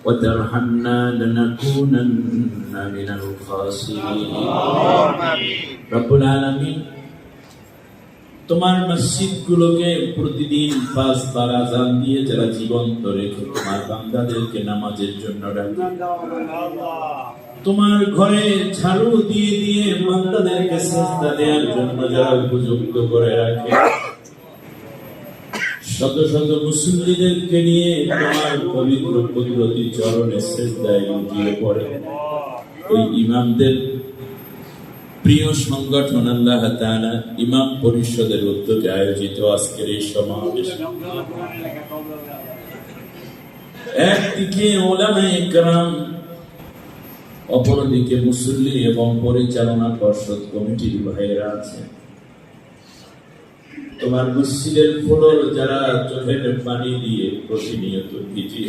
وترحمنا لنكونن من الخاسرين رب العالمين তোমার মসজিদগুলোকে প্রতিদিন 5 বার আযান দিয়ে যারা জীবন্ত রেখে তোমার বান্দাদেরকে নামাজের জন্য ডাকে, তোমার ঘরে ঝাড়ু দিয়ে দিয়ে বান্দাদেরকে সিজদা দেওয়ার জন্য যারা উপযুক্ত করে রাখে, শত শত মুসল্লিদেরকে নিয়ে তোমার পবিত্র কুদরতি চরণে সিজদায় লুটিয়ে পড়ে ওই ইমামদের প্রিয় সংগঠন আল্লাহ তাআলা ইমাম পরিষদের উদ্যোগে আয়োজিত আজকের এই সমাবেশ, একদিকে উলামায়ে কেরাম, অপরদিকে মুসল্লি এবং পরিচালনা পর্ষদ কমিটির ভাইয়েরা আছে, তোমার মসজিদের ফ্লোর যারা চোখের পানি দিয়ে প্রতিনিয়ত ভিজিয়ে